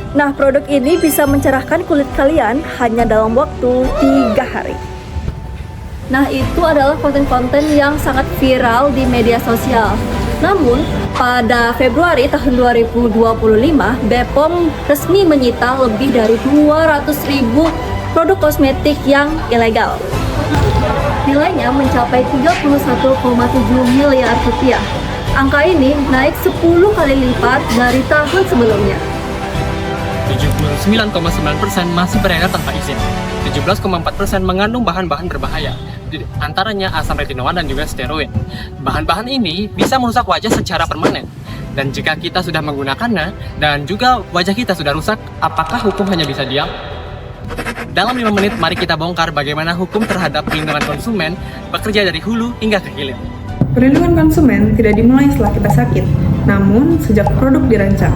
Nah, produk ini bisa mencerahkan kulit kalian hanya dalam waktu 3 hari. Nah, itu adalah konten-konten yang sangat viral di media sosial. Namun, pada Februari tahun 2025, BPOM resmi menyita lebih dari 200.000 produk kosmetik yang ilegal. Nilainya mencapai 31,7 miliar rupiah. Angka ini naik 10 kali lipat dari tahun sebelumnya. 79,9% masih beredar tanpa izin. 17,4% mengandung bahan-bahan berbahaya, antaranya asam retinoan dan juga steroid. Bahan-bahan ini bisa merusak wajah secara permanen. Dan jika kita sudah menggunakannya dan juga wajah kita sudah rusak, apakah hukum hanya bisa diam? Dalam 5 menit, mari kita bongkar bagaimana hukum terhadap perlindungan konsumen bekerja dari hulu hingga ke hilir. Perlindungan konsumen tidak dimulai setelah kita sakit, namun sejak produk dirancang.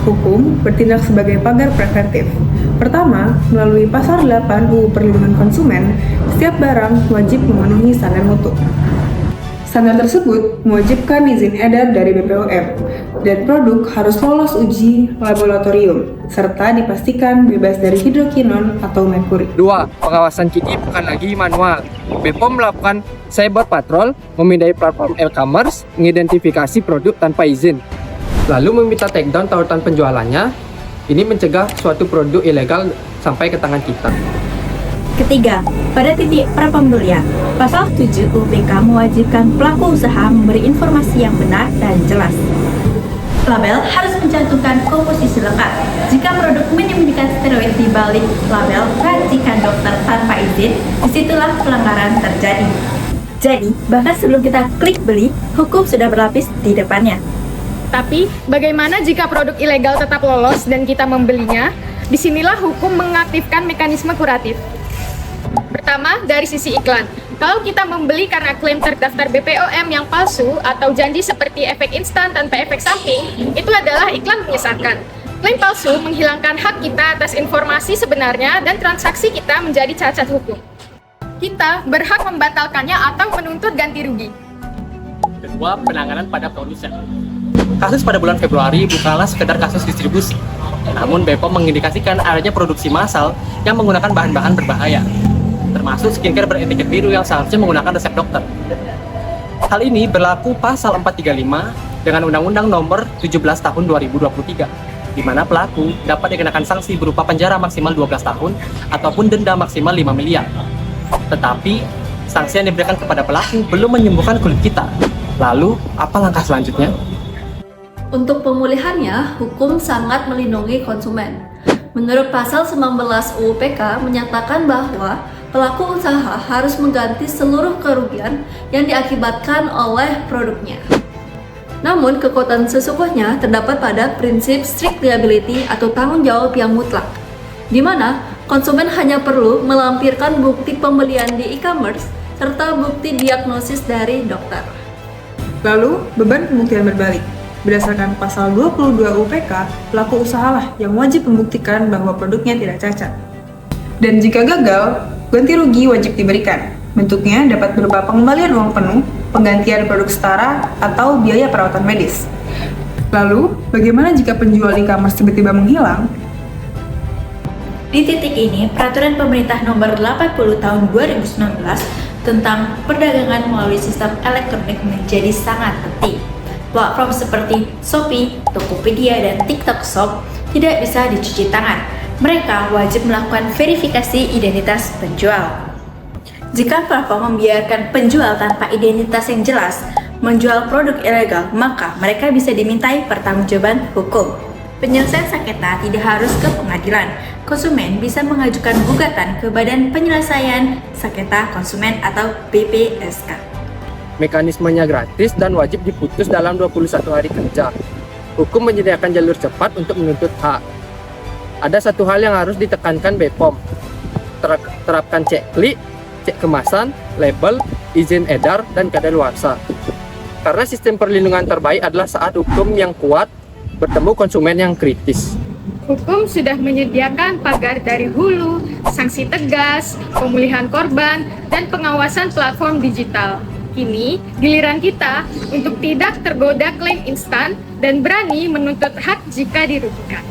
Hukum bertindak sebagai pagar preventif. Pertama, melalui Pasal 8 UU Perlindungan Konsumen, setiap barang wajib memenuhi standar mutu. Standar tersebut mewajibkan izin edar dari BPOM, dan produk harus lolos uji laboratorium, serta dipastikan bebas dari hidrokinon atau merkuri. 2. Pengawasan kini bukan lagi manual. BPOM melakukan cyber patrol, memindai platform e-commerce, mengidentifikasi produk tanpa izin, lalu meminta takedown tautan penjualannya. Ini mencegah suatu produk ilegal sampai ke tangan kita. Ketiga, pada titik prapembelian, Pasal 7 UPK mewajibkan pelaku usaha memberi informasi yang benar dan jelas. Label harus mencantumkan komposisi lengkap. Jika produk menyembunyikan steroid di balik label racikan dokter tanpa izin, disitulah pelanggaran terjadi. Jadi, bahkan sebelum kita klik beli, hukum sudah berlapis di depannya. Tapi, bagaimana jika produk ilegal tetap lolos dan kita membelinya? Disinilah hukum mengaktifkan mekanisme kuratif. Pertama, dari sisi iklan. Kalau kita membeli karena klaim terdaftar BPOM yang palsu atau janji seperti efek instan tanpa efek samping, itu adalah iklan menyesatkan. Klaim palsu menghilangkan hak kita atas informasi sebenarnya dan transaksi kita menjadi cacat hukum. Kita berhak membatalkannya atau menuntut ganti rugi. Kedua, penanganan pada produsen. Kasus pada bulan Februari bukanlah sekedar kasus distribusi, namun BPOM mengindikasikan adanya produksi massal yang menggunakan bahan-bahan berbahaya, termasuk skincare beretiket biru yang seharusnya menggunakan resep dokter. Hal ini berlaku pasal 435 dengan Undang-Undang Nomor 17 Tahun 2023, di mana pelaku dapat dikenakan sanksi berupa penjara maksimal 12 tahun ataupun denda maksimal 5 miliar. Tetapi, sanksi yang diberikan kepada pelaku belum menyembuhkan kulit kita. Lalu, apa langkah selanjutnya? Untuk pemulihannya, hukum sangat melindungi konsumen. Menurut pasal 19 UU PK menyatakan bahwa pelaku usaha harus mengganti seluruh kerugian yang diakibatkan oleh produknya. Namun, kekuatan sesungguhnya terdapat pada prinsip strict liability atau tanggung jawab yang mutlak, di mana konsumen hanya perlu melampirkan bukti pembelian di e-commerce serta bukti diagnosis dari dokter. Lalu, beban pembuktian berbalik. Berdasarkan Pasal 22 UPK, pelaku usahalah yang wajib membuktikan bahwa produknya tidak cacat. Dan jika gagal, ganti rugi wajib diberikan. Bentuknya dapat berupa pengembalian uang penuh, penggantian produk setara, atau biaya perawatan medis. Lalu, bagaimana jika penjual e-commerce tiba-tiba menghilang? Di titik ini, Peraturan Pemerintah Nomor 80 Tahun 2019 tentang perdagangan melalui sistem elektronik menjadi sangat penting. Platform seperti Shopee, Tokopedia, dan TikTok Shop tidak bisa dicuci tangan. Mereka wajib melakukan verifikasi identitas penjual. Jika platform membiarkan penjual tanpa identitas yang jelas menjual produk ilegal, maka mereka bisa dimintai pertanggungjawaban hukum. Penyelesaian sengketa tidak harus ke pengadilan. Konsumen bisa mengajukan gugatan ke Badan Penyelesaian Sengketa Konsumen atau BPSK. Mekanismenya gratis dan wajib diputus dalam 21 hari kerja. Hukum menyediakan jalur cepat untuk menuntut hak. Ada satu hal yang harus ditekankan BPOM. Terapkan cek klik, cek kemasan, label, izin edar, dan kadaluarsa. Karena sistem perlindungan terbaik adalah saat hukum yang kuat bertemu konsumen yang kritis. Hukum sudah menyediakan pagar dari hulu, sanksi tegas, pemulihan korban, dan pengawasan platform digital. Kini, giliran kita untuk tidak tergoda klaim instan dan berani menuntut hak jika dirugikan.